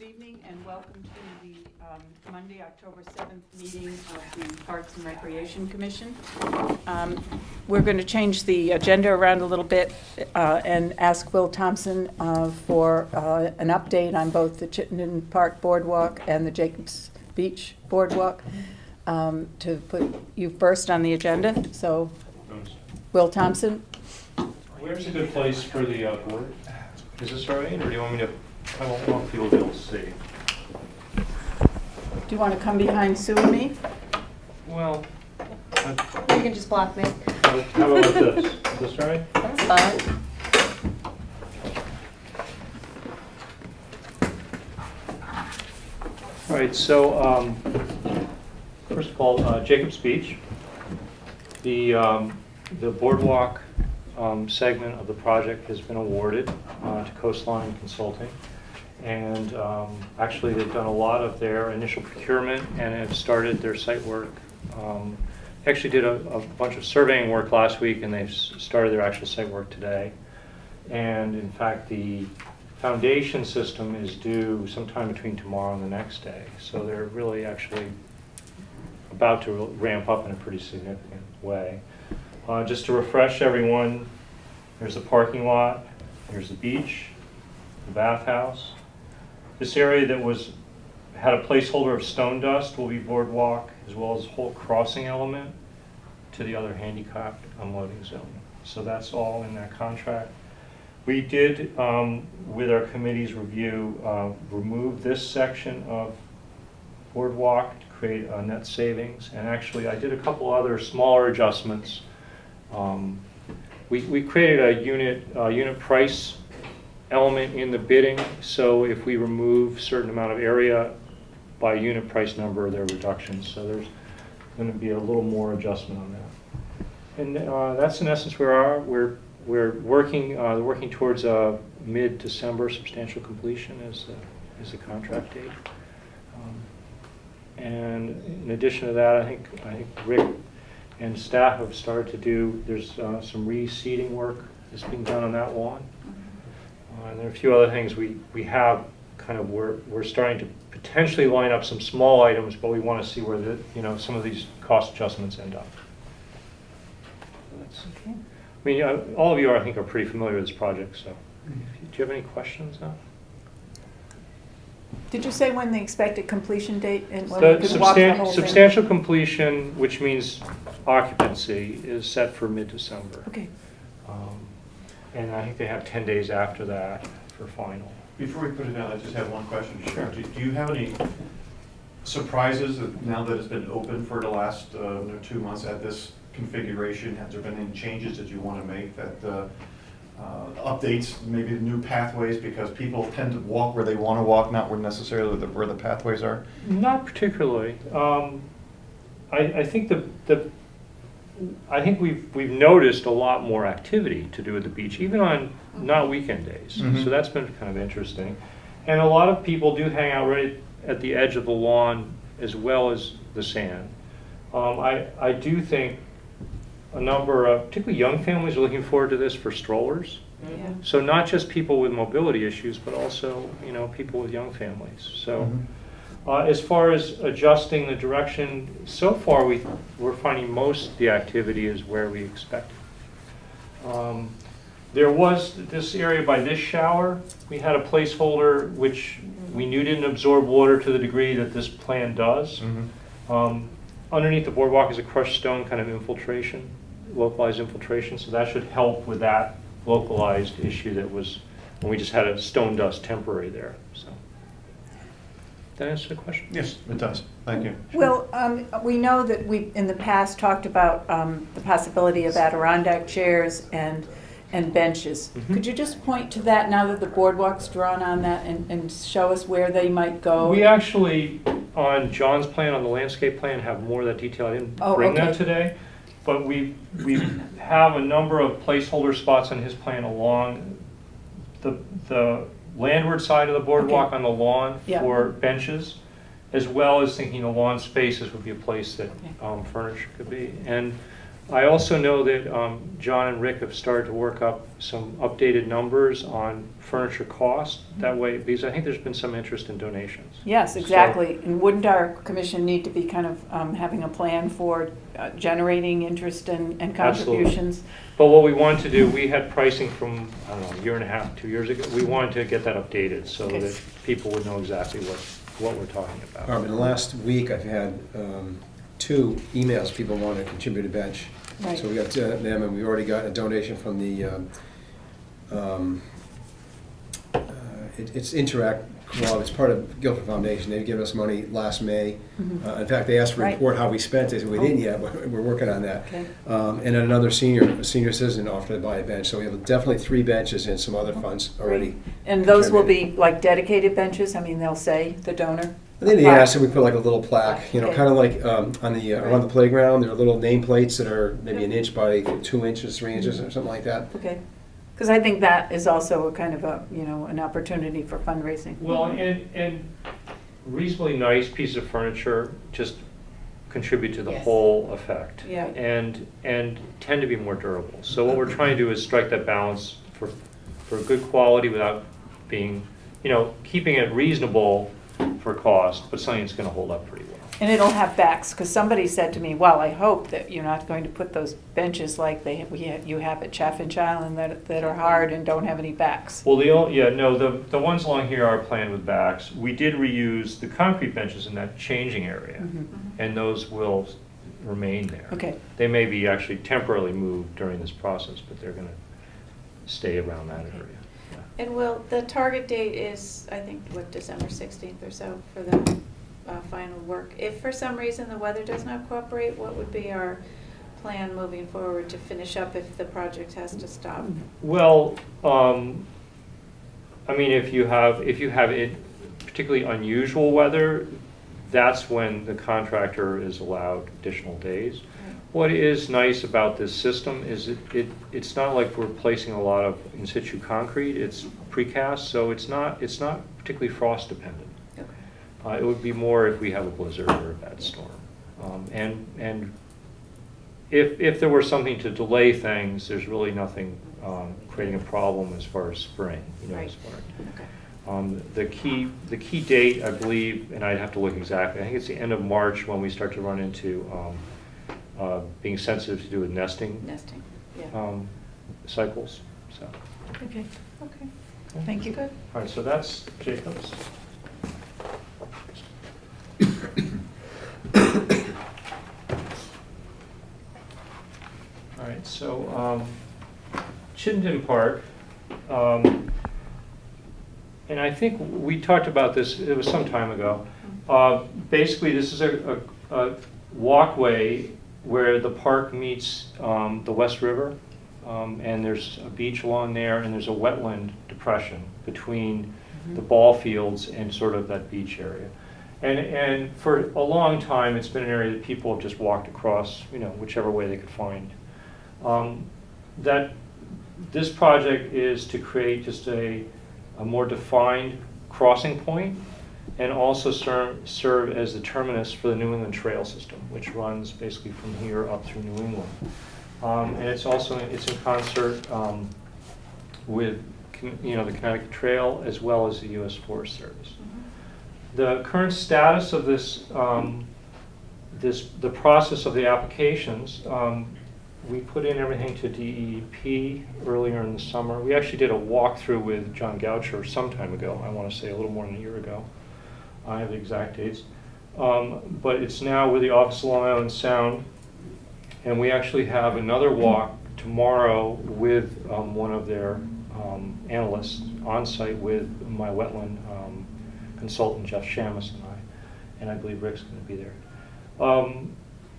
evening and welcome to the Monday, October 7th meeting of the Parks and Recreation Commission. We're going to change the agenda around a little bit and ask Will Thompson for an update on both the Chittenden Park Boardwalk and the Jacobs Beach Boardwalk to put you first on the agenda. So, Will Thompson. Where's a good place for the board? Is this all right, or do you want me to? I don't want people to be able to see. Do you want to come behind Sue and me? Well, You can just block me. how about this? Is this all right? That's fine. All right, so first of all, Jacobs Beach, the boardwalk segment of the project has been awarded to Coastline Consulting. And actually, they've done a lot of their initial procurement and have started their site work. They actually did a bunch of surveying work last week, and they've started their actual site work today. And in fact, the foundation system is due sometime between tomorrow and the next day. So they're really actually about to ramp up in a pretty significant way. Just to refresh everyone, there's the parking lot, there's the beach, the bathhouse. This area that had a placeholder of stone dust will be boardwalk, as well as a whole crossing element to the other handicapped unloading zone. So that's all in that contract. We did, with our committee's review, remove this section of boardwalk to create a net savings. And actually, I did a couple other smaller adjustments. We created a unit price element in the bidding, so if we remove a certain amount of area by unit price number, there are reductions. So there's going to be a little more adjustment on that. And that's in essence where we're working towards a mid-December substantial completion as the contract date. And in addition to that, I think Rick and staff have started to do. There's some reseeding work that's being done on that lawn. And there are a few other things we have kind of, we're starting to potentially line up some small items, but we want to see where some of these cost adjustments end up. Okay. I mean, all of you I think are pretty familiar with this project, so do you have any questions now? Did you say when the expected completion date and when we The could walk the whole thing? substantial completion, which means occupancy, is set for mid-December. Okay. And I think they have 10 days after that for final. Before we put it out, I just have one question. Sure. Do you have any surprises now that it's been open for the last 2 months at this configuration? Has there been any changes that you want to make that updates, maybe the new pathways, because people tend to walk where they want to walk, not where necessarily where the pathways are? Not particularly. I think I think we've noticed a lot more activity to do at the beach, even on not weekend days. Mhm. So that's been kind of interesting. And a lot of people do hang out right at the edge of the lawn as well as the sand. I do think a number of, particularly young families, are looking forward to this for strollers. Yeah. So not just people with mobility issues, but also people with young families. So. Mhm. As far as adjusting the direction, so far we're finding most of the activity is where we expected. There was this area by this shower, we had a placeholder which we knew didn't absorb water to the degree that this plan does. Mhm. Underneath the boardwalk is a crushed stone kind of infiltration, localized infiltration, so that should help with that localized issue that was when we just had a stone dust temporary there. So. Did that answer the question? Yes, it does. Thank you. Well, we know that we, in the past, talked about the possibility of Adirondack chairs and benches. Mhm. Could you just point to that now that the boardwalk's drawn on that and show us where they might go? We actually, on John's plan, on the landscape plan, have more of that detail. I didn't bring that today, but we have a number of placeholder spots on his plan along the landward side of the boardwalk on the lawn for benches, as well as thinking the lawn spaces would be a place that furniture could be. And I also know that John and Rick have started to work up some updated numbers on furniture cost. That way, because I think there's been some interest in donations. Yes, So- exactly. And wouldn't our commission need to be kind of having a plan for generating interest and Absolutely. contributions? But what we wanted to do, we had pricing from, I don't know, a year and a half, 2 years ago. We wanted to get that updated so Okay. that people would know exactly what we're talking about. In the last week, I've had 2 emails, people want to contribute a bench. Right. So we got them, and we already got a donation from the, it's Interact Club, it's part of Guilford Foundation. They've given us money last May. Mhm. In fact, they asked for a Right. report how we spent it. We didn't yet, but we're working on that. Okay. And then another senior citizen offered to buy a bench. So we have definitely 3 benches and some other funds already. And those will be like dedicated benches? I mean, they'll say the donor? And then they asked if we put like a little plaque, Okay. kind of like on the, around the playground, there are little nameplates that are maybe an inch by 2 inches, 3 inches, or something like that. Okay. Because I think that is also a kind of a, an opportunity for fundraising. Well, and reasonably nice piece of furniture just contribute to the Yes. whole effect. Yeah. And tend to be more durable. So what we're trying to do is strike that balance for good quality without being, keeping it reasonable for cost, but something that's gonna hold up pretty well. And it'll have backs, because somebody said to me, well, I hope that you're not going to put those benches like you have at Chaffinch Island that are hard and don't have any backs. Well, the ones along here are planned with backs. We did reuse the concrete benches in that changing area, Mhm. and those will remain there. Okay. They may be actually temporarily moved during this process, but they're gonna stay around that area. Yeah. And will, the target date is, I think, December 16th or so for the final work. If for some reason the weather does not cooperate, what would be our plan moving forward to finish up if the project has to stop? Well, I mean, if you have it particularly unusual weather, that's when the contractor is allowed additional days. What is nice about this system is it's not like we're placing a lot of in situ concrete, it's precast, so it's not particularly frost dependent. Okay. It would be more if we have a blizzard or a bad storm. And if there were something to delay things, there's really nothing creating a problem as far as spring, Right. as far. Okay. The key date, I believe, and I'd have to look exactly, I think it's the end of March when we start to run into being sensitive to do with nesting Nesting, yeah. cycles, so. Okay. Okay. Thank you. Good. All right, so that's Jacob's. All right, so Chittenden Park, and I think we talked about this, it was some time ago. Basically, this is a walkway where the park meets the West River, and there's a beach along there, and there's a wetland depression between the ball fields and sort of that beach area. And for a long time, it's been an area that people have just walked across, whichever way they could find. This project is to create just a more defined crossing point and also serve as the terminus for the New England Trail System, which runs basically from here up through New England. And it's in concert with the Connecticut Trail as well as the U.S. Forest Service. The current status of this, the process of the applications, we put in everything to DEP earlier in the summer. We actually did a walkthrough with John Goucher some time ago, I want to say a little more than a year ago. I have the exact dates. But it's now with the Office of Long Island Sound, and we actually have another walk tomorrow with one of their analysts on site with my wetland consultant, Jeff Shamus, and I believe Rick's going to be there.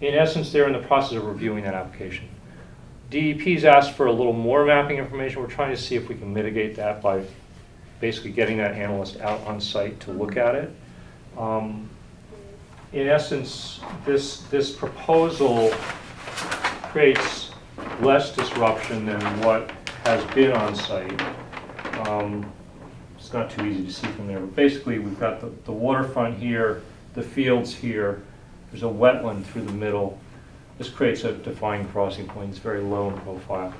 In essence, they're in the process of reviewing that application. DEP's asked for a little more mapping information. We're trying to see if we can mitigate that by basically getting that analyst out on site to look at it. In essence, this proposal creates less disruption than what has been on site. It's not too easy to see from there, but basically we've got the waterfront here, the fields here, there's a wetland through the middle, This creates a defined crossing point. It's very low in profile.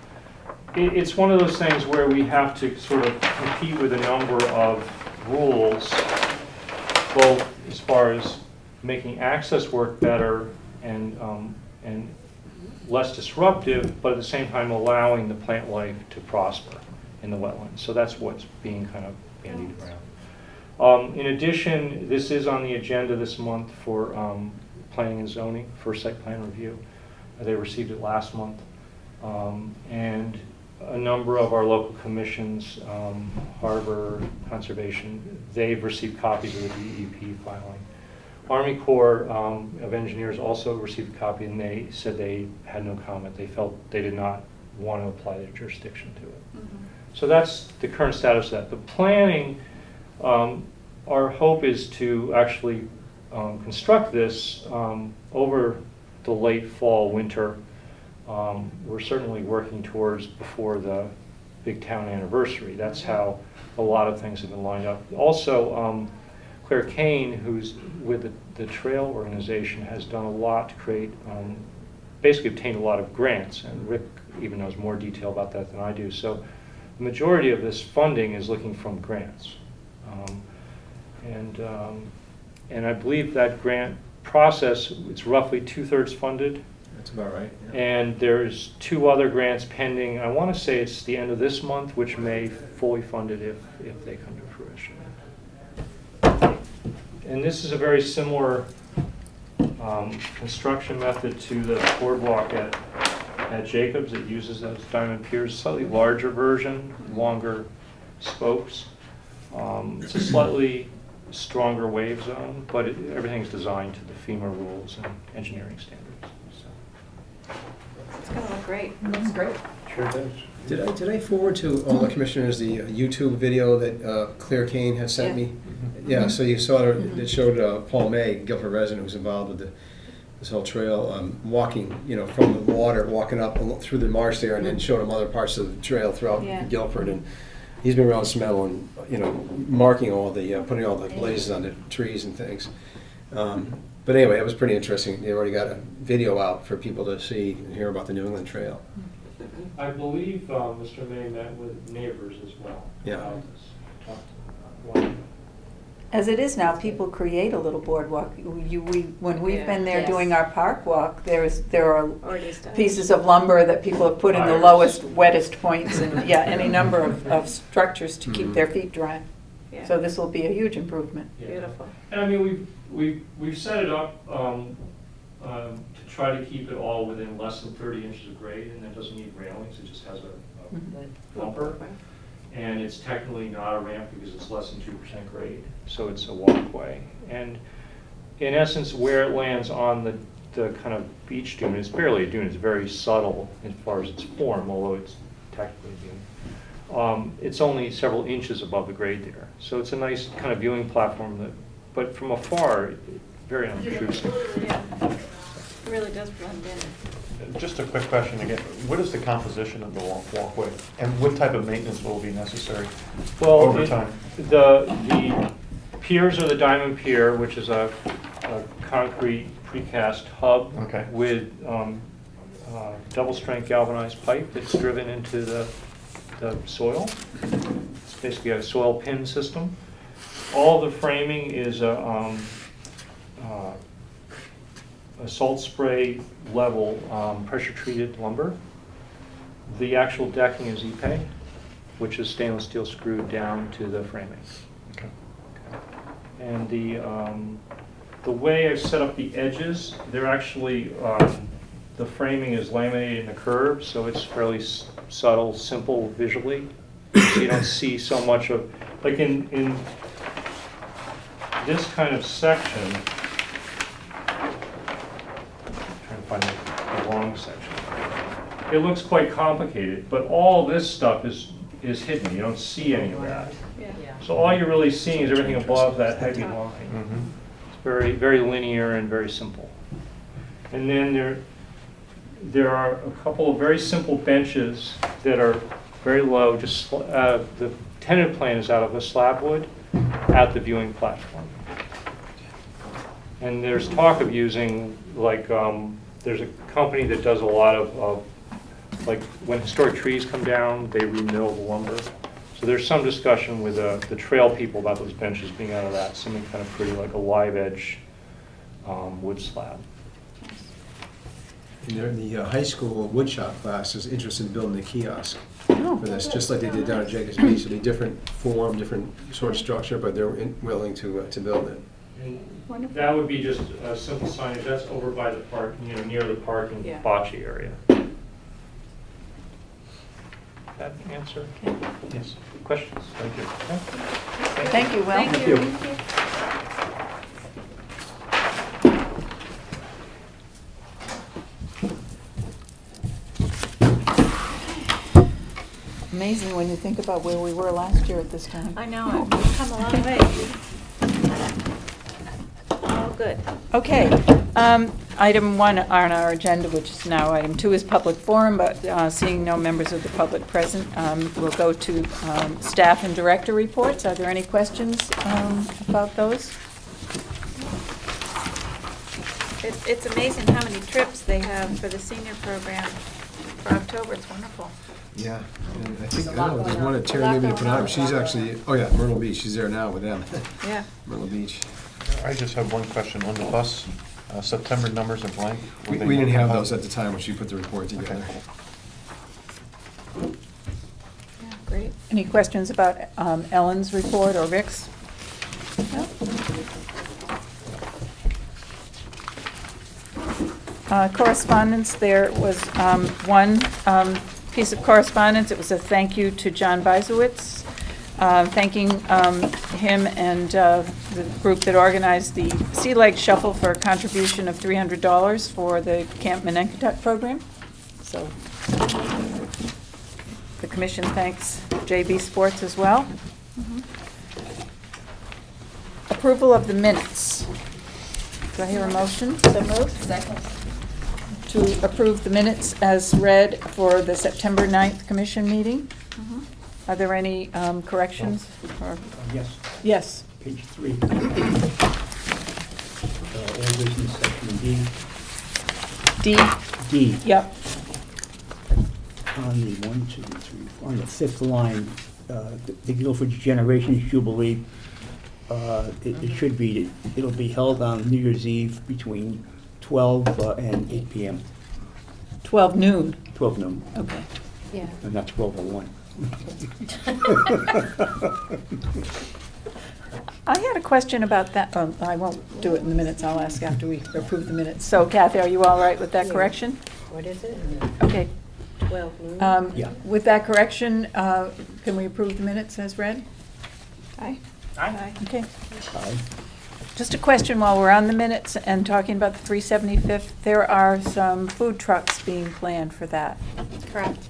It's one of those things where we have to sort of compete with a number of rules, both as far as making access work better and less disruptive, but at the same time allowing the plant life to prosper in the wetlands. So that's what's being kind of bandied around. In addition, this is on the agenda this month for planning and zoning, for site plan review. They received it last month. And a number of our local commissions, Harbor, Conservation, they've received copies of the DEP filing. Army Corps of Engineers also received a copy, and they said they had no comment. They felt they did not want to apply their jurisdiction to it. Mhm. So that's the current status of that. The planning, our hope is to actually construct this over the late fall, winter. We're certainly working towards before the big town anniversary. That's how a lot of things have been lined up. Also, Claire Kane, who's with the trail organization, has done a lot to create, basically obtained a lot of grants, and Rick even knows more detail about that than I do. So the majority of this funding is looking from grants. And I believe that grant process, it's roughly 2/3 funded. That's about right. Yeah. And there's 2 other grants pending. I want to say it's the end of this month, which may fully fund it if they come to fruition. And this is a very similar construction method to the boardwalk at Jacobs. It uses those diamond piers, slightly larger version, longer spokes. It's a slightly stronger wave zone, but everything's designed to the FEMA rules and engineering standards. So. It's gonna look great. Looks great. Sure does. Did I forward to all the commissioners the YouTube video that Claire Kane has sent Yeah. me? Yeah, so you saw it showed Paul May, Guilford resident, who's involved with this whole trail, walking, from the water, walking up through the marsh there, and then showed him other parts of the trail throughout Yeah. Guilford. And he's been around Smedle and, marking all the, putting all the blazes on the trees and things. But anyway, it was pretty interesting. They already got a video out for people to see and hear about the New England Trail. I believe Mr. May met with neighbors as well. Yeah. About this. Talked to them. As it is now, people create a little boardwalk. When we've been there Yes. doing our park walk, there are Already established. pieces of lumber that people have put in the Tires. lowest, wettest points, and any number of structures to keep Mhm. their feet dry. Yeah. So this will be a huge improvement. Yeah. Beautiful. And I mean, we've set it up to try to keep it all within less than 30 inches of grade, and it doesn't need railings, it just has a Mhm. bumper. And it's technically not a ramp because it's less than 2% grade, so it's a walkway. And in essence, where it lands on the kind of beach dune, it's barely a dune, it's very subtle as far as its form, although it's technically a dune. It's only several inches above the grade there. So it's a nice kind of viewing platform, but from afar, very unobtrusive. Yeah. It really does blend in. Just a quick question again. What is the composition of the walkway? And what type of maintenance will be necessary Well, over time? The piers are the diamond pier, which is a concrete precast hub Okay. with double-strength galvanized pipe that's driven into the soil. It's basically a soil pin system. All the framing is a salt spray level pressure-treated lumber. The actual decking is Ipe, which is stainless steel screwed down to the framing. Okay. And the way I've set up the edges, they're actually, the framing is laminated in a curve, so it's fairly subtle, simple visually. So you don't see so much of, like in this kind of section, trying to find the long section. It looks quite complicated, but all this stuff is hidden. You don't see any of that. Yeah. So all you're really seeing is everything above that heavy line. Mhm. It's very, very linear and very simple. And then there are a couple of very simple benches that are very low. Just the tentative plan is out of a slab wood at the viewing platform. And there's talk of using like there's a company that does a lot of, like, when historic trees come down, they remill the lumber. So there's some discussion with the trail people about those benches being out of that, something kind of pretty, like a live edge wood slab. And the high school woodshop class is interested in building a kiosk Oh. for this, just like they did down at Jacobs Beach. It'll be different form, different sort of structure, but they're willing to build it. And that would be just a simple signage, that's over by the park, near the parking Yeah. bocce area. That answer? Yes. Questions? Thank you. Thank you, Will. Thank you. Amazing when you think about where we were last year at this time. I know, we've come a long way. All good. Okay, item 1 on our agenda, which is now item 2, is public forum, but seeing no members of the public present, we'll go to staff and director reports. Are there any questions about those? It's amazing how many trips they have for the senior program for October. It's wonderful. Yeah, and I think, I don't know, there's one at Terry maybe to put on, she's actually, oh yeah, Myrtle Beach, she's there now with them. Yeah. Myrtle Beach. I just have one question on the bus. September numbers are blank. Were they We didn't have compiled? those at the time when she put the report together. Yeah, great. Any questions about Ellen's report or Rick's? No? Correspondence, there was one piece of correspondence. It was a thank you to John Beisowitz, thanking him and the group that organized the Sea Leg Shuffle for a contribution of $300 for the Camp Menenketuk program. So the commission thanks JB Sports as well. Approval of the minutes. Do I hear a motion? So moved. Second. To approve the minutes as read for the September 9th commission meeting. Are there any corrections? or- Yes, Yes. page 3. Old business section D. D, D, yep. on the 1, 2, 3, 4, on the 5th line, the Guilford Generations Jubilee, it should be, it'll be held on New Year's Eve between 12 and 8 p.m., 12 noon. 12 noon, Okay. Yeah. and not 12:01. I had a question about that. Oh, I won't do it in the minutes. I'll ask after we approve the minutes. So Kathy, are you all right with that Yeah. correction? What is it? Okay. 12 noon? Yeah. With that correction, can we approve the minutes as read? Aye. Aye. Okay. Aye. Just a question while we're on the minutes and talking about the 375th. There are some food trucks being planned for that. Correct.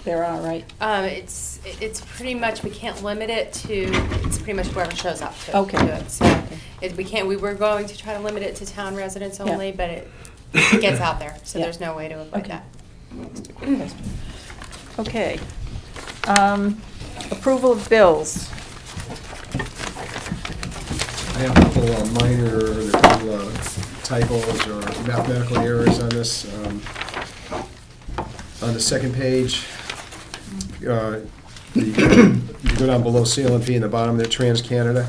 There are, right? It's pretty much, we can't limit it to, it's pretty much whoever shows up to Okay. do it. So we were going to try to limit it to town residents Yeah. only, but it gets out there, so Yeah. there's no way to avoid Okay. that. Okay. Approval of bills. I have a couple minor typos or mathematical errors on this. On the second page, you go down below sale and fee in the bottom there, Trans-Canada.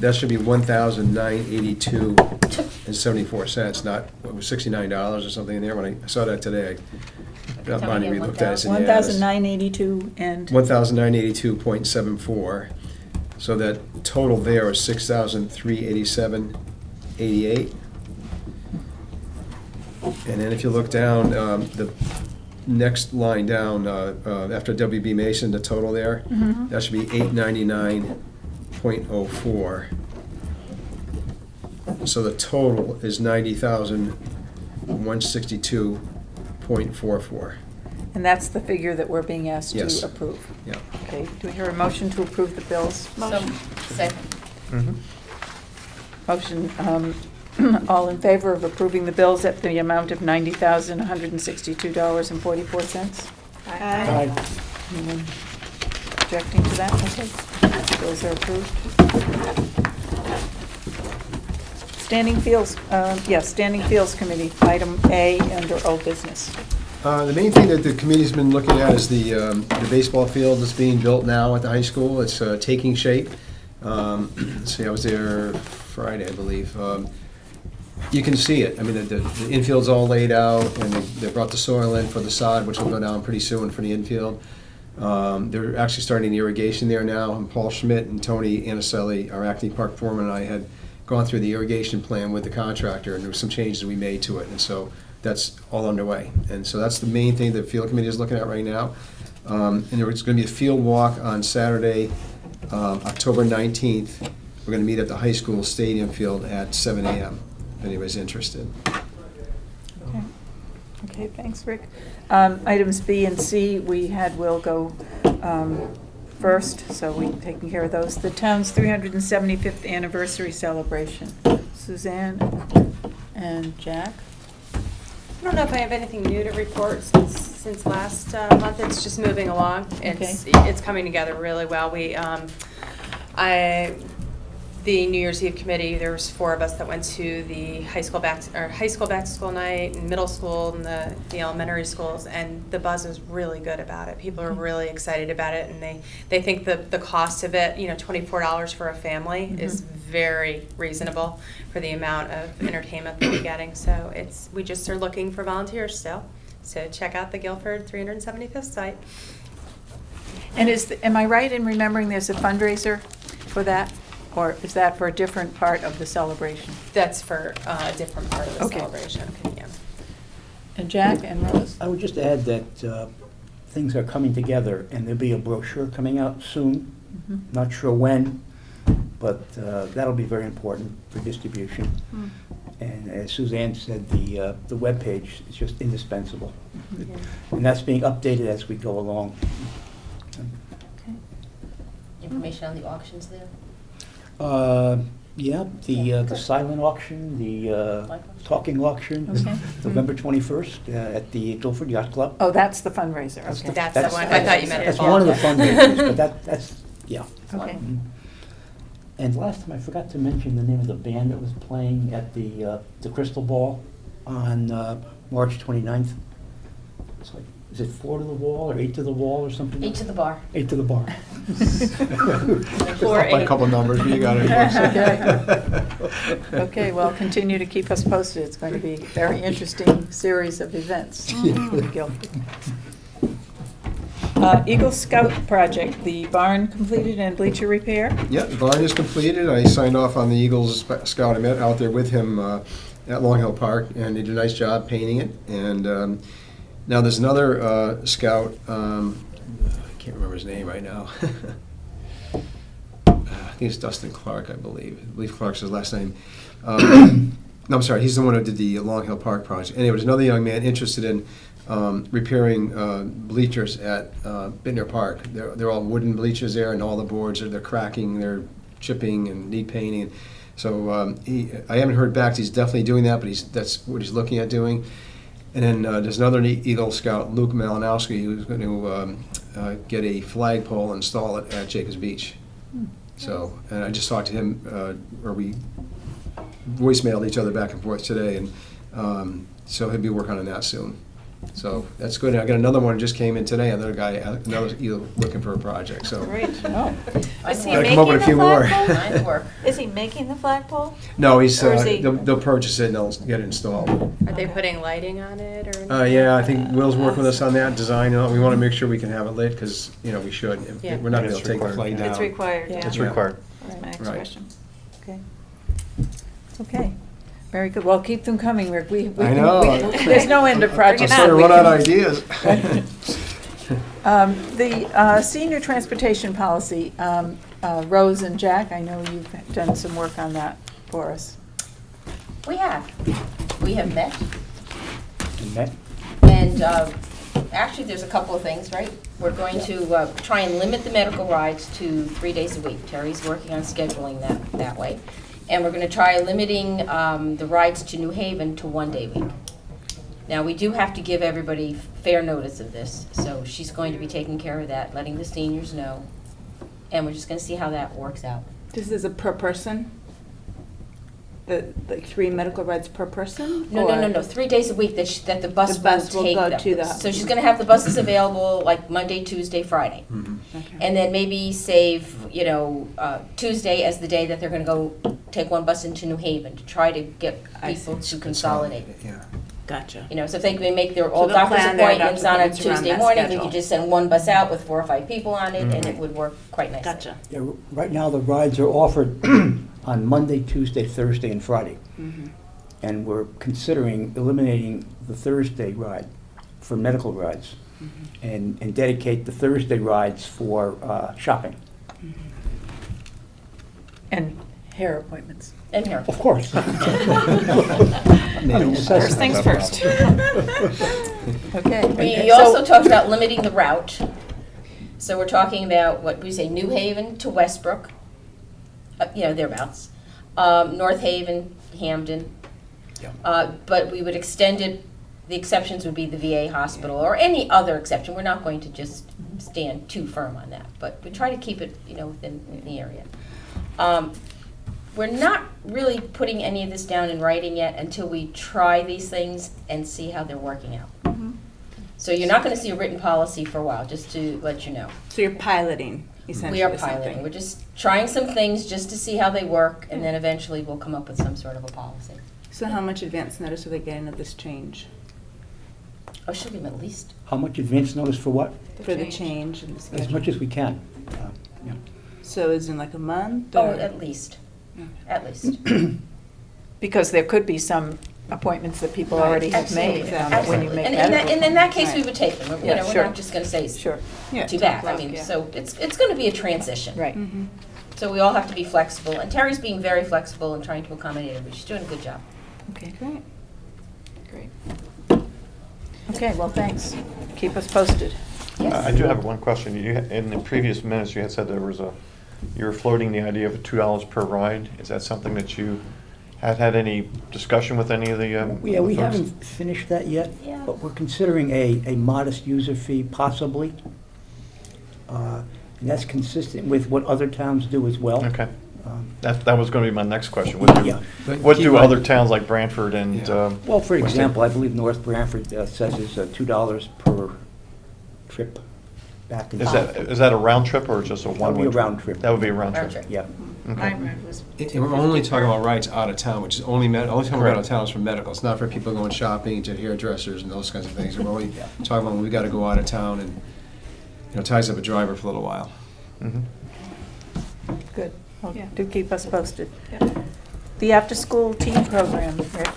That should be $1,982.74, not, what was $69 or something in there. When I saw that today, not Bonnie, we looked at it and said, yeah, that's- 1,982 and, 1,982.74. So that total there is 6,387.88. And then if you look down, the next line down, after WB Mason, the total there, that should be 899.04. So the total is 90,162.44. and that's the figure that we're being asked Yes. to approve. Yeah. Okay, do we hear a motion to approve the bills? Motion. Motion, all in favor of approving the bills at the amount of $90,162.44? Aye. Anyone objecting to that? Okay, bills are approved. Standing Fields, Standing Fields Committee, item A under old business. The main thing that the committee's been looking at is the baseball field that's being built now at the high school. It's taking shape. Let's see, I was there Friday, I believe. You can see it. I mean, the infield's all laid out, and they brought the soil in for the sod, which will go down pretty soon for the infield. They're actually starting the irrigation there now, and Paul Schmidt and Tony Anicelli, our acting park foreman, and I had gone through the irrigation plan with the contractor, and there were some changes we made to it, and so that's all underway. And so that's the main thing the field committee is looking at right now. And there's going to be a field walk on Saturday, October 19th. We're going to meet at the high school stadium field at 7 a.m., if anybody's interested. Okay. Okay, thanks, Rick. Items B and C, we had Will go first, so we've taken care of those. The town's 375th anniversary celebration. Suzanne and Jack? I don't know if I have anything new to report since last month. It's just moving along. It's coming together really well. The New Year's Eve committee, there was 4 of us that went to the high school back to school night, and middle school, and the elementary schools, and the buzz is really good about it. People are really excited about it, and they think the cost of it, $24 for a family is very reasonable for the amount of entertainment that we're getting. So we just are looking for volunteers still. So check out the Guilford 375th site. And am I right in remembering there's a fundraiser for that? Or is that for a different part of the celebration? That's for a different part of the Okay. celebration. Yeah. And Jack and Rose? I would just add that things are coming together, and there'll be a brochure coming out soon. Not sure when, but that'll be very important for distribution. And as Suzanne said, the webpage is just indispensable. And that's being updated as we go along. Information on the auctions there? Yeah, the silent auction, the talking auction, Okay. November 21st at the Guilford Yacht Club. Oh, that's the fundraiser, okay. That's the one. I thought you meant That's fall. one of the fundraisers, but that's, yeah. Okay. And last time, I forgot to mention the name of the band that was playing at the Crystal Ball on March 29th. It's like, is it 4 to the wall or 8 to the wall or something? 8 to the bar. 8 to the bar. 4, Up by a 8. couple numbers, but you got it. Okay, well, continue to keep us posted. It's going to be a very interesting series of events in Guilford. Eagle Scout project, the barn completed and bleacher repair? Yeah, the barn is completed. I signed off on the Eagles Scout. I met out there with him at Long Hill Park, and he did a nice job painting it. And now there's another scout, I can't remember his name right now. I think it's Dustin Clark, I believe. I believe Clark's his last name. No, I'm sorry, he's the one who did the Long Hill Park project. Anyway, there's another young man interested in repairing bleachers at Bittner Park. They're all wooden bleachers there, and all the boards they're cracking, they're chipping and need painting. So I haven't heard back. He's definitely doing that, but that's what he's looking at doing. And then there's another Eagle Scout, Luke Malinowski, who's going to get a flagpole and install it at Jacobs Beach. So, and I just talked to him, or we voicemailed each other back and forth today, and so he'll be working on that soon. So that's good. I got another one that just came in today. Another Eagle looking for a project. So Great. Oh. Is he Gotta making come up with a the few more. flagpole? Nice work. Is he making the flagpole? no, he's Or is he- they'll purchase it and they'll get it installed. Are they putting lighting on it or anything? Yeah, I think Will's working with us on that design. We want to make sure we can have it lit because we should. Yeah. We're not going to be It's able to take the required. flag down. It's required, yeah. It's required. That's my next Right. question. Okay. Okay. Very good. Well, keep them coming, Rick. We I know. There's no end of I'm projects. starting to run out of ideas. The senior transportation policy, Rose and Jack, I know you've done some work on that for us. We have met, And that, and actually, there's a couple of things, right? We're going to try and limit the medical rides to 3 days a week. Terry's working on scheduling that way. And we're going to try limiting the rides to New Haven to 1 day a week. Now, we do have to give everybody fair notice of this, so she's going to be taking care of that, letting the seniors know. And we're just going to see how that works out. This is a per person? like 3 medical rides per person? No, 3 days a week that the bus The bus will will take go them. to the- So she's gonna have the buses available like Monday, Tuesday, Friday. Okay. And then maybe save, Tuesday as the day that they're gonna go take one bus into New Haven to try to get I people see. to consolidate. Yeah. Gotcha. So if they can make their all they'll doctor's plan their appointments doctor's on a appointments around Tuesday that morning, we schedule. could just send one bus out with 4 or 5 people on it, and it would work quite nicely. Gotcha. Yeah, right now, the rides are offered on Monday, Tuesday, Thursday, and Friday. And we're considering eliminating the Thursday ride for medical rides and dedicate the Thursday rides for shopping. And hair appointments. And here. Of course. First things first. Okay. We also talked about limiting the route. So we're talking about, what we say, New Haven to Westbrook, thereabouts. North Haven, Hamden. But we would extend it, the exceptions would be the VA hospital or any other exception. We're not going to just stand too firm on that, but we try to keep it, within the area. We're not really putting any of this down in writing yet until we try these things and see how they're working out. So you're not going to see a written policy for a while, just to let you know. So you're piloting, essentially. We are piloting. We're just trying some things just to see how they work, and then eventually we'll come up with some sort of a policy. So how much advance notice are they getting of this change? Oh, she'll give them at least. How much advance notice for what? For the change in the As schedule? much as we can. Yeah. So is in like a month? Oh, or- at least. Okay. At least. Because there could be some appointments that people already have made when you make And medical. in that case, we Right. would take them. Yeah, We're sure. not just going to say Sure. Yeah, too tough bad. I luck, mean, yeah. so it's going to be a transition. Right. Mhm. So we all have to be flexible. And Terry's being very flexible and trying to accommodate everybody. She's doing a good job. Okay, Great. great. Okay, well, thanks. Keep us posted. Yes. I do have one question. In the previous minutes, you had said you were floating the idea of $2 per ride. Is that something that you had any discussion with any of the Yeah, we folks? haven't finished that yet, Yeah. but we're considering a modest user fee possibly. And that's consistent with what other towns do as well. Okay. Um, That was going to be my next question. Yeah. What do other towns like Brantford and? Yeah. Well, for What's example, I believe North Branford says it's $2 per trip back and forth. Is that a round trip or just a one-way? That would be a round trip. That would be a round Round trip. trip. Yeah. Okay. And we're only talking about rides out of town, which is only time we're out Correct. of town is for medical. It's not for people going shopping, to hairdressers and those kinds of things. We're only talking about when we got to go out of town and, ties up a driver for a little while. Mhm. Good. Well, Yeah. do keep us posted. The after-school teen program, Rick.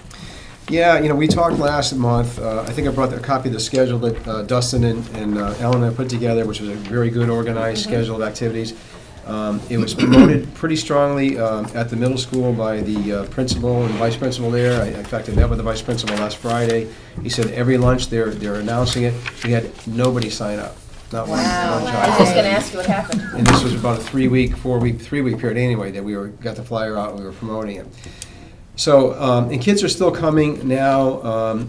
Yeah, we talked last month, I think I brought a copy of the schedule that Dustin and Ellen had put together, which was a very good organized schedule of activities. It was promoted pretty strongly at the middle school by the principal and vice principal there. In fact, I met with the vice principal last Friday. He said every lunch they're announcing it. We had nobody sign up, not one Wow. child. I was just going to ask you what happened. And this was about a 3-week period anyway, that we got the flyer out and we were promoting it. So, and kids are still coming now,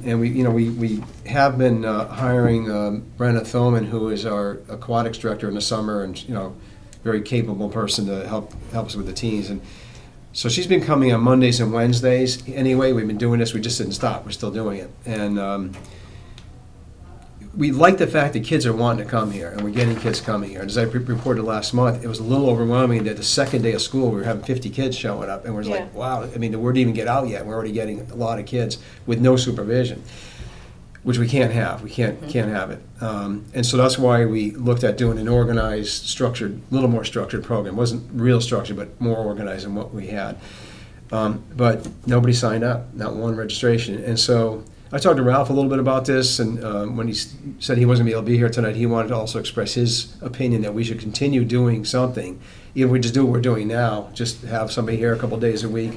and we have been hiring Brenna Thoman, who is our aquatics director in the summer, and, very capable person to help us with the teens. And so she's been coming on Mondays and Wednesdays. Anyway, we've been doing this, we just didn't stop, we're still doing it. And we like the fact that kids are wanting to come here, and we're getting kids coming here. And as I reported last month, it was a little overwhelming that the second day of school, we were having 50 kids showing up, and we're Yeah. like, wow, the word didn't even get out yet, we're already getting a lot of kids with no supervision, which we can't have, we can't have it. And so that's why we looked at doing an organized, structured, little more structured program. It wasn't real structured, but more organized than what we had. But nobody signed up, not one registration. And so I talked to Ralph a little bit about this, and when he said he wasn't going to be able to be here tonight, he wanted to also express his opinion that we should continue doing something, even if we just do what we're doing now, just have somebody here a couple days a week.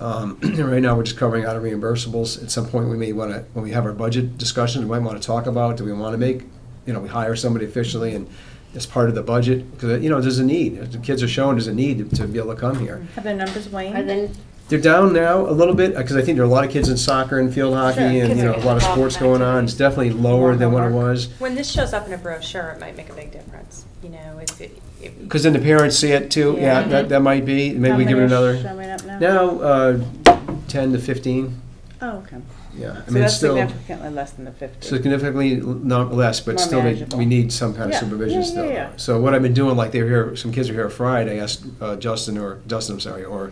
Right now, we're just covering out of reimbursables. At some point, we may want to, when we have our budget discussion, we might want to talk about, do we want to make, we hire somebody officially and as part of the budget? Because, there's a need. The kids are showing there's a need to be able to come here. Have the numbers waned? And then They're down now a little bit, because I think there are a lot of kids in soccer and field hockey, Sure, and, kids are a lot of getting sports involved in going on. It's definitely lower More than what it homework. was. When this shows up in a brochure, it might make a big difference, if Because then the parents see it too, yeah, Yeah. that might be, maybe How we give it many are another. showing up now? Now, 10 to 15. Oh, okay. Yeah, I So mean, that's it's still significantly less than the 50. significantly not less, but More still manageable. we need some kind of Yeah, supervision yeah, still. yeah, yeah. So what I've been doing, like they were here, some kids were here Friday, I asked Dustin, I'm sorry, or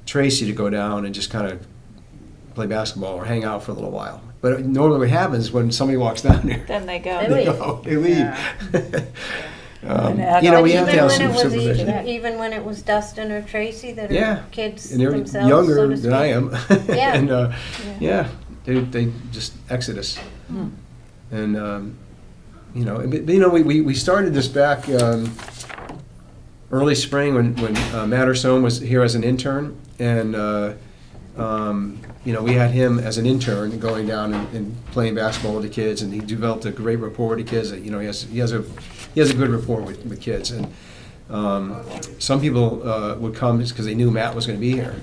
Tracy to go down and just kind of play basketball or hang out for a little while. But normally what happens when somebody walks down there, Then they go. They leave. they leave. Yeah. You know, But we have to even have when some it was supervision. even when it was Dustin or Tracy that Yeah. are kids And they're themselves, younger so to than I speak. am. Yeah. And, yeah, they just exit us. Hmm. And, you know, but, you know, we started this back early spring when Matterstone was here as an intern. And, you know, we had him as an intern going down and playing basketball with the kids. And he developed a great rapport with the kids. You know, he has a good rapport with kids. And some people would come just because they knew Matt was going to be here.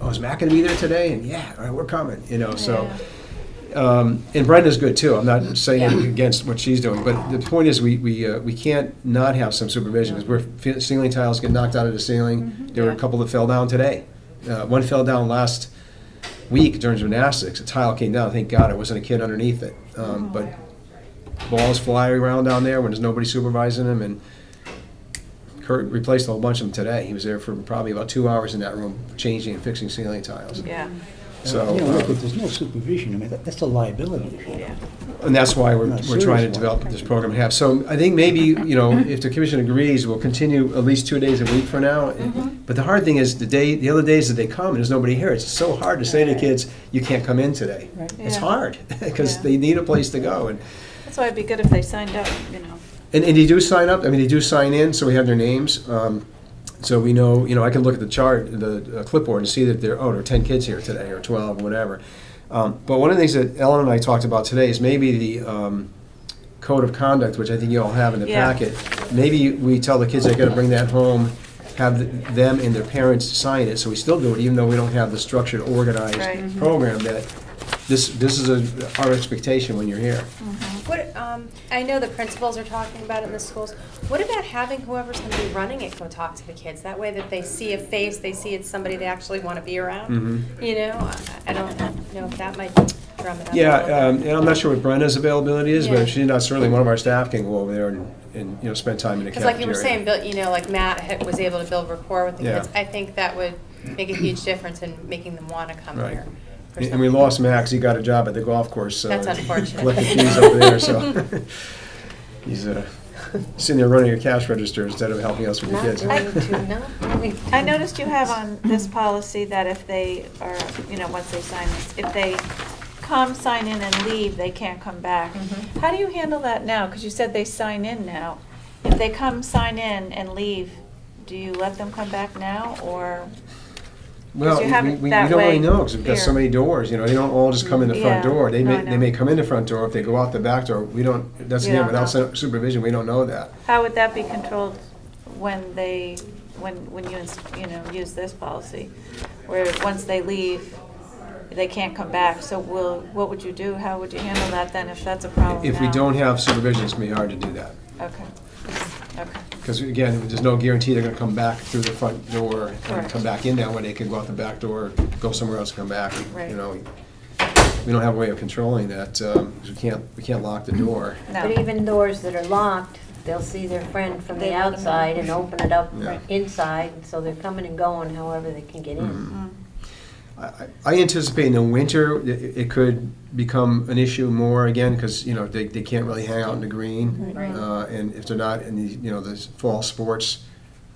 Oh, is Matt going to be there today? And yeah, all right, we're coming. You know, so. And Brenda's good too. I'm not saying anything against what she's doing, but the point is we can't not have some supervision because ceiling tiles get knocked out of the ceiling. There were a couple that fell down today. One fell down last week during gymnastics. A tile came down. Thank God it wasn't a kid underneath it. But balls fly around down there when there's nobody supervising them. And Kurt replaced a whole bunch of them today. He was there for probably about 2 hours in that room changing and fixing ceiling tiles. Yeah, So, You know, look, if there's no supervision, I mean, that's a liability issue. yeah. and that's why we're No, trying to serious develop one. this program to have. So I think maybe, you know, if the commission agrees, we'll continue at least 2 days a week for now. But the hard thing is the other days that they come and there's nobody here, it's so hard to say to kids, you can't come in today. Right. It's Yeah. hard because Yeah. they need a place to go. That's why it'd be good if they signed up, you know. And they do sign up, I mean, they do sign in, so we have their names. So we know, you know, I can look at the chart, the clipboard and see that there are 10 kids here today or 12 or whatever. But one of the things that Ellen and I talked about today is maybe the code of conduct, which I think you all have in the Yeah. packet. Maybe we tell the kids they gotta bring that home, have them and their parents sign it, so we still do it, even though we don't have the structured, organized Right. program that this is our expectation when you're here. What, I know the principals are talking about it in the schools. What about having whoever's going to be running it go talk to the kids? That way that they see a face, they see it's somebody they actually want to be around. Mhm. You know, I don't know if that might drum it up. Yeah, a little bit. and I'm not sure what Brenda's availability is, but Yeah. if she's not, certainly one of our staff can go over there and you know, spend time in the Because cafeteria. like you were saying, Bill, you know, like Matt was able to build rapport with the Yeah. kids. I think that would make a huge difference in making them want to come Right. here. for And we something. lost Max, he got a job at the golf course. That's unfortunate. Collecting fees over there, so he's sitting there running a cash register instead of helping us with the Not kids. going to, not going to. I noticed you have on this policy that if they are, you know, once they sign this, if they come, sign in and leave, they can't come back. Mhm. How do you handle that now? Because you said they sign in now. If they come, sign in and leave, do you let them come back now or? Well, you have we it we that don't really way know, because we've got so here. many doors, you know, they don't all just come in the front Yeah. door. They No, I may, they know. may come in the front door, if they go out the back door, we don't, that's You again, don't without know. supervision, we don't know that. How would that be controlled when they, when you, you know, use this policy? Where once they leave, they can't come back, so what would you do? How would you handle that then if that's a problem If we now? don't have supervision, it's gonna be hard to do that. Okay, okay. Because again, there's no guarantee they're gonna come back through the front door and Correct. come back in that way. They could go out the back door, go somewhere else, come back. Right. You know, we don't have a way of controlling that, because we can't lock the door. No. But even doors that are locked, they'll see their friend from They the let 'em outside in. and open it up Yeah. inside, so they're coming and going however they can get in. Mhm. I anticipate in the winter, it could become an issue more again, because, you know, they can't really hang out in the green. Right. And if they're not in the, you know, the fall sports,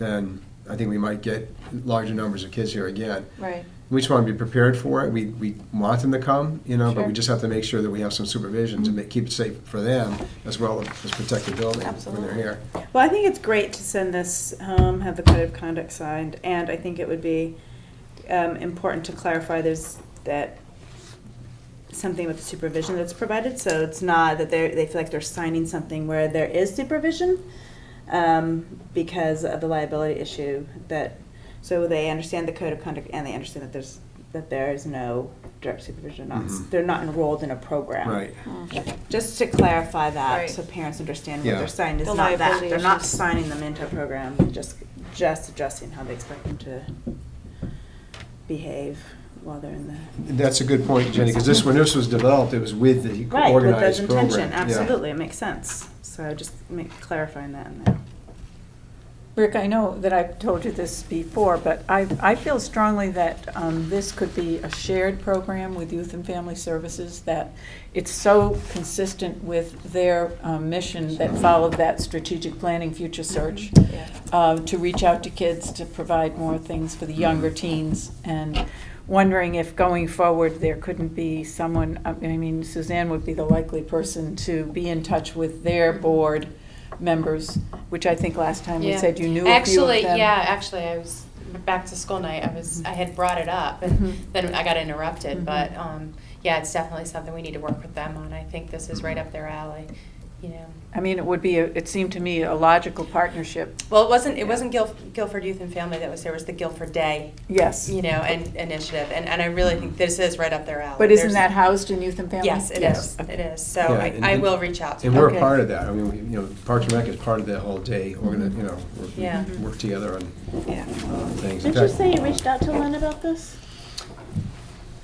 then I think we might get larger numbers of kids here again. Right. We just want to be prepared for it. We want them to come, you know, but we Sure. just have to make sure that we have some supervision to keep it safe for them as well as protect the building when Absolutely. they're here. Well, I think it's great to send this home, have the code of conduct signed, and I think it would be important to clarify that something with the supervision that's provided, so it's not that they feel like they're signing something where there is supervision because of the liability issue, so they understand the code of conduct and they understand that there is no direct supervision, Mhm. they're not enrolled in a program. Right. Just to clarify that, Right. so parents understand Yeah. what they're signing. It's The not that, liability they're not issues. signing them into a program, just adjusting how they expect them behave while they're in the. That's a good point, Jenny, because when this was developed, it was with the Right, with organized those program. intention, Yeah. absolutely, it makes sense. So just clarifying that in there. Rick, I know that I've told you this before, but I feel strongly that this could be a shared program with Youth and Family Services, that it's so consistent with their mission that followed that strategic planning future search, to reach out to kids, to provide more things for the younger teens, and wondering if going forward there couldn't be someone, I mean, Suzanne would be the likely person to be in touch with their board members, which I think last time we Yeah. said you knew a few of them. Actually, I was back to school night. I had brought it up, and Mhm. then I got interrupted. Mhm. But yeah, it's definitely something we need to work with them on. I think this is right up their alley. You know. I mean, it seemed to me a logical partnership. Well, it wasn't Guilford Youth and Family that was there. It was the Guilford Day. Yes. You know, and initiative, and I really think this is right up their alley. But isn't There's- that housed in Youth and Family? Yes, it is. Okay. It is. So Yeah, and- I will reach out to And them. we're Okay. a part of that. I mean, Parks and Rec is part of that whole day. We're gonna, Yeah. work together on Yeah. things. In Did you fact, say you reached out to Lynn about this?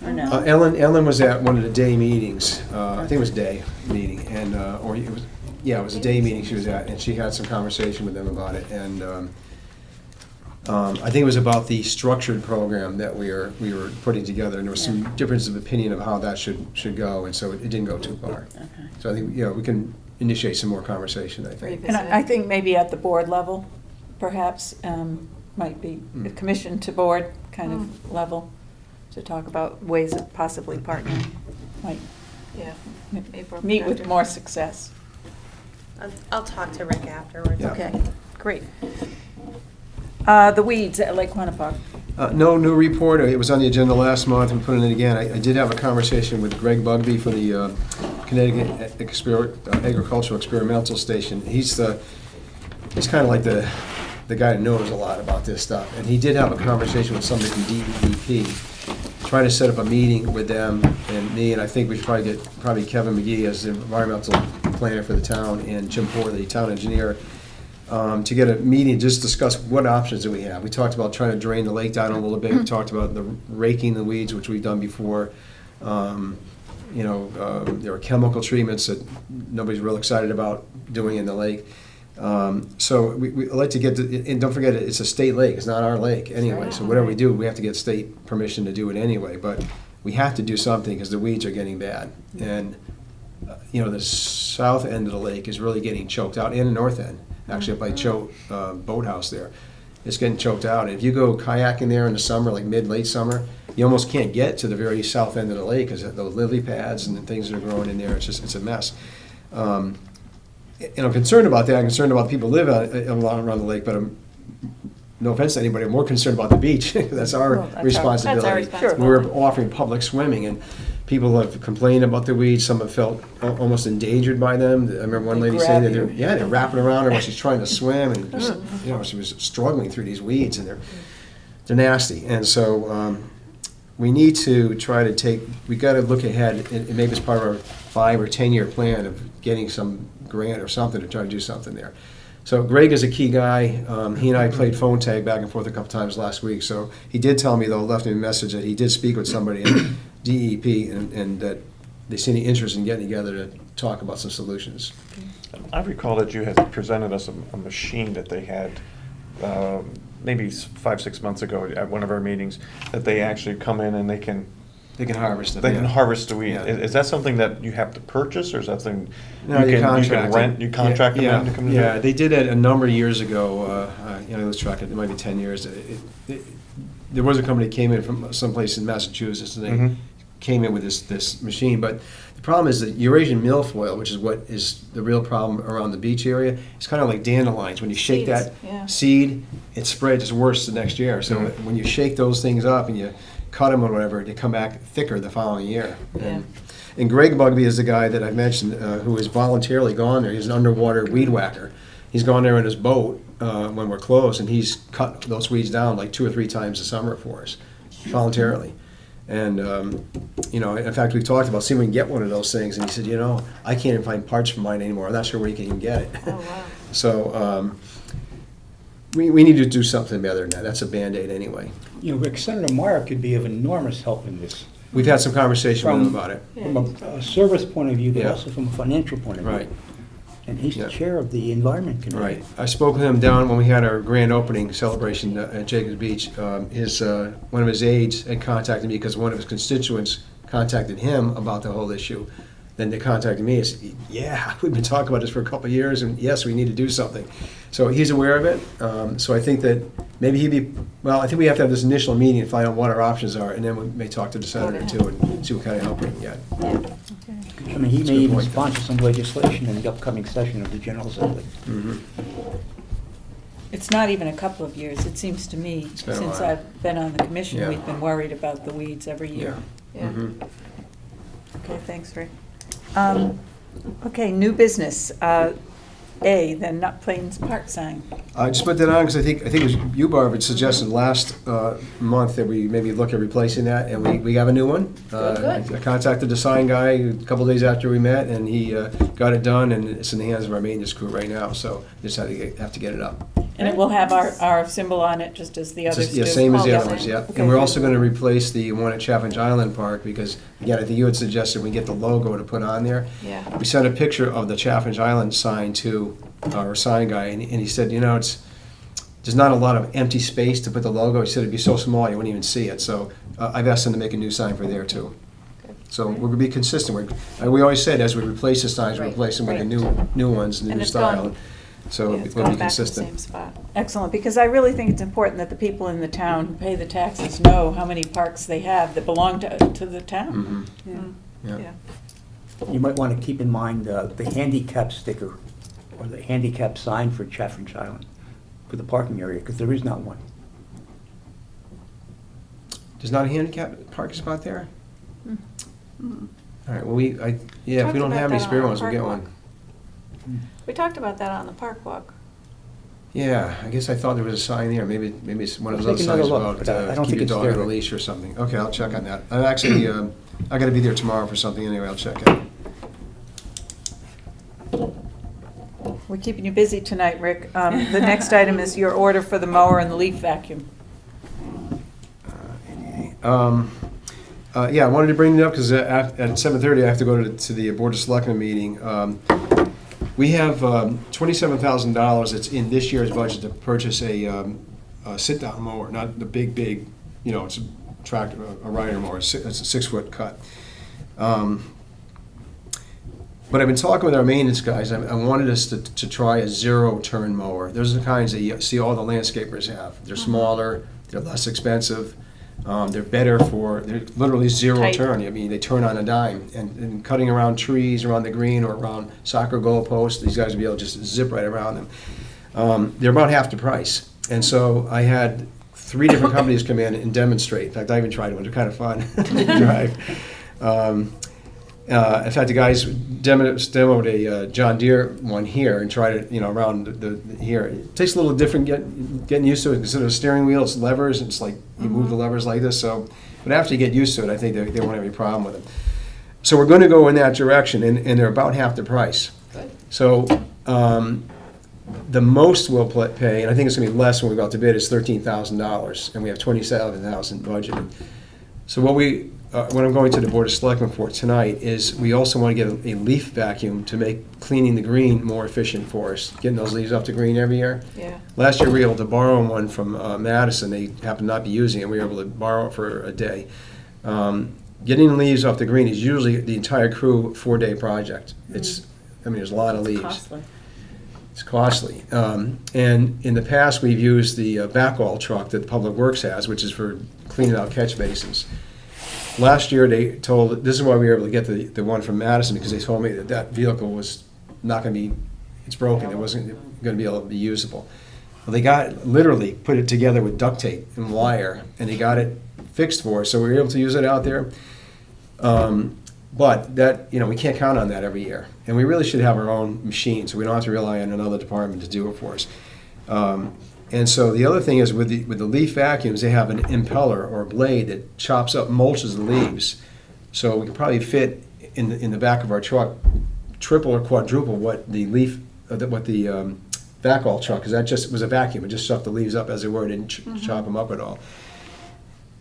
Or no? Ellen was at one of the day meetings, I think it was day meeting, and, or it was a day meeting she was at, and she had some conversation with them about it, and I think it was about the structured program that we were putting together, and there was some difference of opinion of how that should go, and so it didn't go too far. Okay. So I think, we can initiate some more conversation, I think. And I think maybe at the board level, perhaps, might be a commission to board kind of level, to talk about ways of possibly partnering, might Yeah. meet with more success. I'll talk to Rick afterwards. Yeah. Okay, great. The weeds at Lake Quantipoc. No new report. It was on the agenda last month. We put it in again. I did have a conversation with Greg Bugby for the Connecticut Agricultural Experimental Station. He's kind of like the guy that knows a lot about this stuff. And he did have a conversation with somebody from DEP, trying to set up a meeting with them and me. And I think we should probably get Kevin McGee as the environmental planner for the town, and Jim Porter, the town engineer, to get a meeting, just discuss what options do we have. We talked about trying to drain the lake down a little bit. We talked about the raking the weeds, which we've done before. There are chemical treatments that nobody's real excited about doing in the lake. So we like to get to, and don't forget, it's a state lake. It's not our lake anyway. So whatever we do, we have to get state permission to do it anyway. But we have to do something because the weeds are getting bad. And the south end of the lake is really getting choked out, and the north end, actually up by Choate Boathouse there. It's getting choked out. And if you go kayaking there in the summer, like late summer, you almost can't get to the very south end of the lake because of those lily pads and the things that are growing in there. It's a mess. And I'm concerned about that. I'm concerned about people who live around the lake, but no offense to anybody, I'm more concerned about the beach. That's our responsibility. That's our responsibility. We're offering public swimming, and people have complained about the weeds. Some have felt almost endangered by them. I remember one They lady saying that grab they're wrapping around her while she's trying to swim, and she was struggling through these weeds, and they're nasty. And so we need to try to we got to look ahead, and maybe it's part of our 5 or 10 year plan of getting some grant or something to try to do something there. So Greg is a key guy. He and I played phone tag back and forth a couple times last week. So he did tell me, though, left me a message that he did speak with somebody at DEP and that they see any interest in getting together to talk about some solutions. I recall that you had presented us a machine that they had maybe 5-6 months ago at one of our meetings, that they actually come in and they can harvest them. They can yeah. harvest the weed. Yeah. Is that something that you have to purchase, or is that something No, you contract can rent? You contract them in to come to do Yeah, it? they did it a number of years ago. Let's track it. It might be 10 years. There was a company that came in from someplace in Massachusetts, and they Mhm. came in with this machine. But the problem is that Eurasian milfoil, which is what is the real problem around the beach area, it's kind of like dandelions. When you shake Seeds, that yeah. seed, it spreads worse the next year. So Mhm. when you shake those things up and you cut them or whatever, they come back thicker the following year. Yeah. And Greg Bugby is the guy that I mentioned who has voluntarily gone there. He's an underwater weed whacker. He's gone there in his boat when we're closed, and he's cut those weeds down like 2 or 3 times a summer for us, voluntarily. And, in fact, we talked about seeing if we can get one of those things, and he said, I can't even find parts for mine anymore. I'm not sure where you can even get it. Oh, wow. So, we need to do something better than that. That's a Band-Aid anyway. You know, Rick, Senator Meyer could be of enormous help in this. We've had some conversation with him From- about it. From a service point of view, but Yeah. also from a financial point of view. Right. And he's Yeah. the chair of the Environment Committee. Right. I spoke with him down when we had our grand opening celebration at Jacobs Beach. One of his aides had contacted me because one of his constituents contacted him about the whole issue. Then they contacted me and said, yeah, we've been talking about this for a couple of years, and yes, we need to do something. So he's aware of it. So I think that maybe I think we have to have this initial meeting and find out what our options are, and then we may talk to the senator too and see what kind of help we can get. I mean, he That's a may good even point. sponsor some legislation in the upcoming session of the General Assembly. Mhm. It's not even a couple of years, it seems to me, It's been a since while. I've been on the commission, Yeah. we've been worried about the weeds every year. Yeah. Mhm. Okay, thanks, Rick. Okay, new business. The Nut Plains Park sign. I just put that on because I think it was you, Barb, had suggested last month that we maybe look at replacing that, and we have a new one. Good. I contacted the sign guy a couple days after we met, and he got it done, and it's in the hands of our maintenance crew right now, so just have to get it up. And it will have our symbol on it, just as the It's others just- do? Yeah, same as the Oh, other yeah. ones, yeah. Okay. And we're also going to replace the one at Chaffinch Island Park, because, again, I think you had suggested we get the logo to put on there. Yeah. We sent a picture of the Chaffinch Island sign to our sign guy, and he said, there's not a lot of empty space to put the logo. He said it'd be so small you wouldn't even see it. So I've asked him to make a new sign for there too. So we're gonna be consistent. We always said as we replace the signs, we Right, replace them with the right. new ones, the And new it's style. going- So Yeah, it's we'll going be back to the consistent. same spot. Excellent, because I really think it's important that the people in the town who pay the taxes know how many parks they have that belong to the town. Mhm. Yeah. Yeah. You might want to keep in mind the handicap sticker or the handicap sign for Chaffinch Island for the parking area, because there is not one. There's not a handicap parking spot there? Mm. All right, well, if we Talked don't about have any that spare on ones, we'll Park get Walk. one. We talked about that on the park walk. Yeah, I guess I thought there was a sign there. Maybe it's one of those I'll other take another signs look, about but I don't keep think your it's dog there, on a Rick. leash or something. Okay, I'll check on that. I'm actually, I gotta be there tomorrow for something anyway. I'll check it. We're keeping you busy tonight, Rick. The next item is your order for the mower and the leaf vacuum. Yeah, I wanted to bring it up because at 7:30 I have to go to the Board of Selectmen meeting. We have $27,000 that's in this year's budget to purchase a sit-down mower, not the big, it's a tractor, a rider mower. It's a 6-foot cut. But I've been talking with our maintenance guys. I wanted us to try a zero-turn mower. Those are the kinds that you see all the landscapers have. They're smaller, they're less expensive, they're better they're literally zero Tight. turn. I mean, they turn on a dime. And cutting around trees, around the green, or around soccer goal posts, these guys will be able to just zip right around them. They're about half the price. And so I had 3 different companies come in and demonstrate. In fact, I even tried one. They're kind of fun to drive. In fact, the guys demoed a John Deere one here and tried it, around here. It takes a little different getting used to it. Instead of a steering wheel, it's levers. It's like you move the levers like this. So, but after you get used to it, I think they won't have any problem with it. So we're going to go in that direction, and they're about half the price. Good. So the most we'll pay, and I think it's going to be less when we go out to bid, is $13,000, and we have $27,000 budgeted. So what I'm going to the Board of Selectmen for tonight is we also want to get a leaf vacuum to make cleaning the green more efficient for us, getting those leaves up to green every year. Yeah. Last year, we were able to borrow one from Madison. They happened to not be using it. We were able to borrow it for a day. Getting the leaves off the green is usually the entire crew 4-day project. There's a lot of leaves. Costly. It's costly. And in the past, we've used the backhaul truck that Public Works has, which is for cleaning out catch basins. Last year, this is why we were able to get the one from Madison, because they told me that vehicle was not going to be, it's broken, it wasn't going to be able to be usable. Well, they literally put it together with duct tape and wire, and they got it fixed for us, so we were able to use it out there. But that, we can't count on that every year. And we really should have our own machine, so we don't have to rely on another department to do it for us. And so the other thing is with the leaf vacuums, they have an impeller or a blade that chops up, mulches the leaves. So we can probably fit in the back of our truck triple or quadruple what the backhaul truck, because that just was a vacuum, it just sucked the leaves up as they were, it didn't chop them up at all.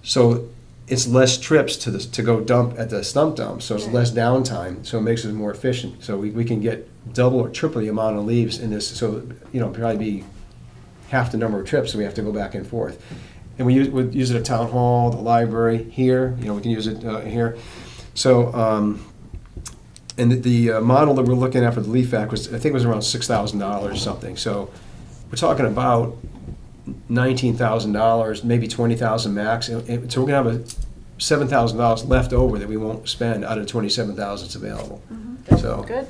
So it's less trips to go dump at the stump dump, so it's less downtime, so it makes it more efficient. So we can get double or triple the amount of leaves in this, so, probably be half the number of trips, so we have to go back and forth. And we use it at town hall, the library, here, we can use it here. So, and the model that we're looking at for the leaf vac was, I think it was around $6,000 or something. So we're talking about $19,000, maybe $20,000 max. And so we're gonna have $7,000 left over that we won't spend out of the $27,000 that's available. So, Good.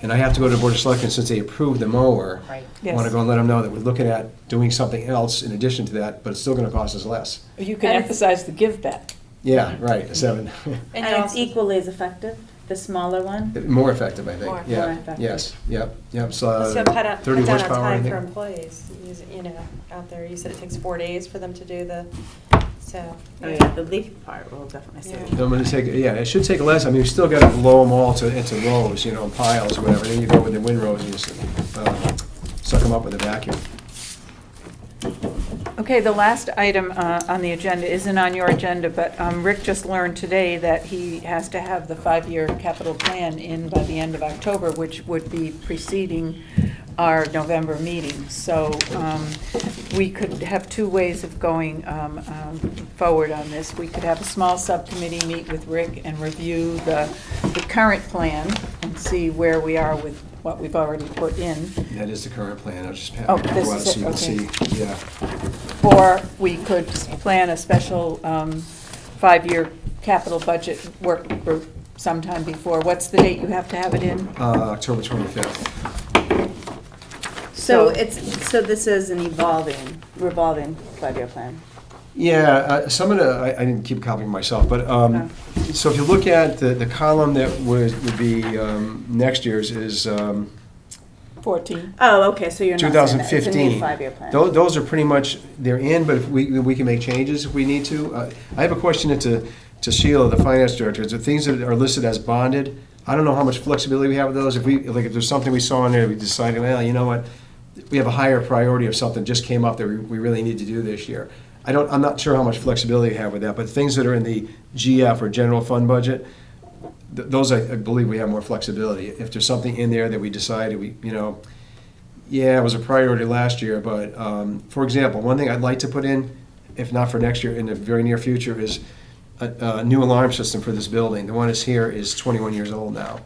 and I have to go to the Board of Selectmen since they approved the mower. Right. I want to go and let them know that we're looking at doing something else in addition to that, but it's still going to cost us less. You can emphasize the give back. Yeah, right, 7. And it's equally as effective, the smaller one? More effective, I think. More Yeah. effective. Yes, yep. So So cut out 30 cut down on horsepower, I time think. for employees, out there. You said it takes 4 days for them to do so. Oh, yeah, the leafy part will definitely save. I'm going to take, it should take less. I mean, we still got to blow them all into rows, piles or whatever. Then you go with the windrows and you suck them up with a vacuum. Okay, the last item on the agenda isn't on your agenda, but Rick just learned today that he has to have the 5-year capital plan in by the end of October, which would be preceding our November meeting. So we could have 2 ways of going forward on this. We could have a small subcommittee meet with Rick and review the current plan and see where we are with what we've already put in. That is the current plan. I'll just Oh, go this out is so you it, can okay. see. Yeah. Or we could plan a special 5-year capital budget work group sometime before. What's the date you have to have it in? October 25th. So this is an revolving 5-year plan. Yeah, some of the, I didn't keep copying myself, but, so if you look at the column that would be next year's is 14. Oh, okay, so you're not saying that. It's a new 2015. 5-year plan. Those are pretty much, they're in, but if we can make changes if we need to. I have a question to Sheila, the finance director. The things that are listed as bonded, I don't know how much flexibility we have with those. If there's something we saw in there, we decided, well, you know what, we have a higher priority of something just came up that we really need to do this year. I'm not sure how much flexibility we have with that, but things that are in the GF or general fund budget, those I believe we have more flexibility. If there's something in there that we decided it was a priority last year, but for example, one thing I'd like to put in, if not for next year, in the very near future, is a new alarm system for this building. The one that's here is 21 years old now,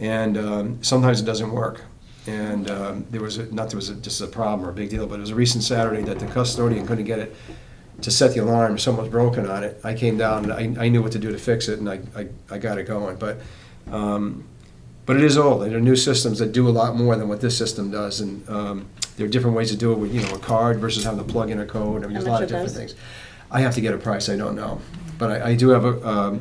and sometimes it doesn't work. And there was just a problem or a big deal, but it was a recent Saturday that the custodian couldn't get it to set the alarm. Someone was broken on it. I came down and I knew what to do to fix it, and I got it going. But it is old. There are new systems that do a lot more than what this system does, and there are different ways to do it with a card versus having to plug in a code. I mean, there's a lot of different things. I have to get a price. I don't know, but I do have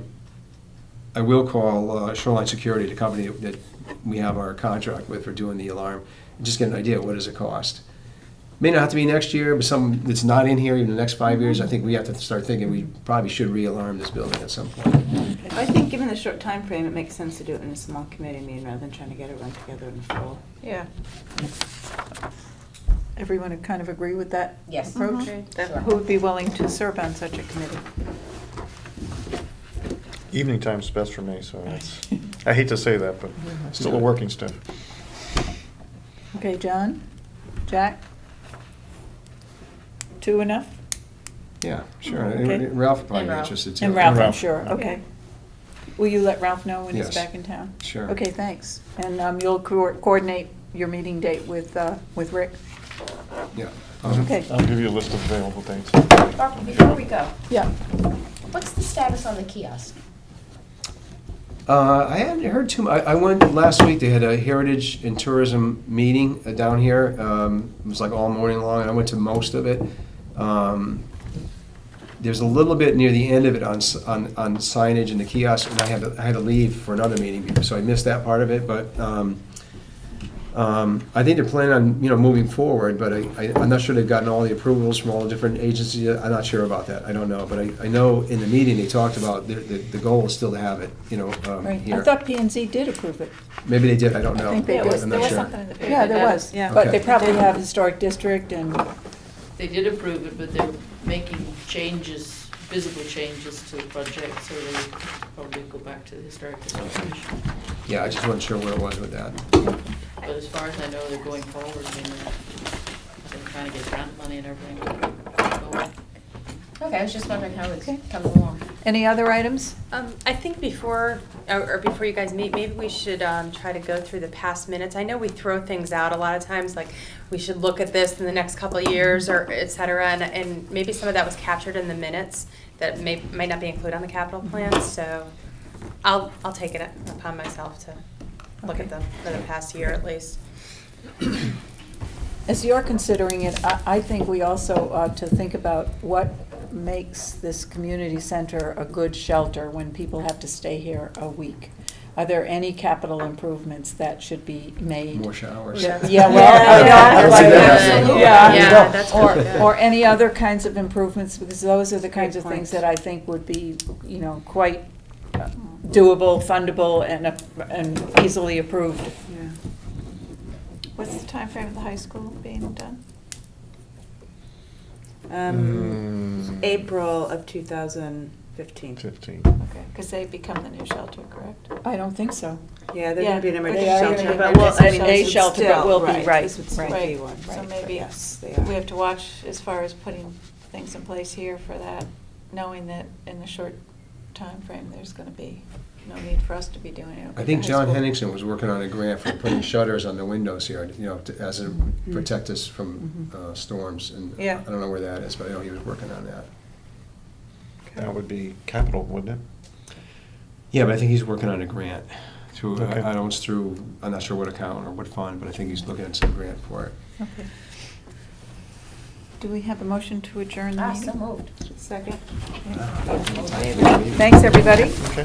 I will call Shoreline Security, the company that we have our contract with for doing the alarm, and just get an idea of what does it cost. May not have to be next year, but something that's not in here, even the next 5 years, I think we have to start thinking we probably should re-alarm this building at some point. I think given the short time frame, it makes sense to do it in a small committee meeting rather than trying to get it run together in a full. Yeah. Everyone would kind of agree with that Yes. approach? Sure. Who would be willing to serve on such a committee? Evening time's best for me, so I hate to say that, but still a working stuff. Okay, John? Jack? 2 enough? Yeah, sure. Okay. Ralph would probably And be Ralph. interested too. And Ralph, I'm Ralph. sure, okay. Will you let Ralph know when he's Yes. back in town? Sure. Okay, thanks. And you'll coordinate your meeting date with Rick? Yeah. Okay. I'll give you a list of available dates. Barbara, before we go, Yeah. what's the status on the kiosk? I hadn't heard too much. I went last week. They had a Heritage and Tourism meeting down here. It was like all morning long, and I went to most of it. There's a little bit near the end of it on signage and the kiosk, and I had to leave for another meeting, so I missed that part of it. But I think they're planning on, moving forward, but I'm not sure they've gotten all the approvals from all the different agencies. I'm not sure about that. I don't know. But I know in the meeting, they talked about the goal is still to have it, Right. here. I thought P and Z did approve it. Maybe they did, I don't know. I think they Yeah, did. I'm there not was sure. something in the paper. Yeah, there about was. it. Yeah. But Okay. they probably have historic district and, They did approve it, but they're making changes, visible changes to the project, so they probably go back to the Historic District Commission. Yeah, I just wasn't sure where it was with that. But as far as I know, they're going forward, they're trying to get grant money and everything going. Okay, I was just wondering how it's Okay. coming along. any other items? I think before you guys meet, maybe we should try to go through the past minutes. I know we throw things out a lot of times, like we should look at this in the next couple of years, or et cetera, and maybe some of that was captured in the minutes that might not be included on the capital plan. So I'll take it upon myself to look at them for the past year at least. As you're considering it, I think we also ought to think about what makes this community center a good shelter when people have to stay here a week. Are there any capital improvements that should be made? More showers. Yeah, Yeah, well, I see that. absolutely. yeah. Yeah, that's Or, good. or any other kinds of improvements, because those are the kinds of Great things point. that I think would be, quite doable, fundable, and easily approved. Yeah. What's the timeframe of the high school being done? April of 2015. 15. Okay, because they become the new shelter, correct? I don't think so. Yeah, they're Yeah, going to be an they emergency are gonna shelter, be but an well, emergency I mean, shelter. they A shelter, but will be, right, This would still right. be one. So maybe Yes, they we are. have to watch as far as putting things in place here for that, knowing that in the short time frame, there's going to be no need for us to be doing it. I think High John school. Henningsen was working on a grant for putting shutters on the windows here, as a protect us from storms. And Yeah. I don't know where that is, but I know he was working on that. That would be capital, wouldn't it? Yeah, but I think he's working on a grant through, Okay. I know it's through, I'm not sure what account or what fund, but I think he's looking at some grant for it. Okay. Do we have a motion to adjourn the Ah, meeting? so moved. Second. Thanks, everybody. Okay.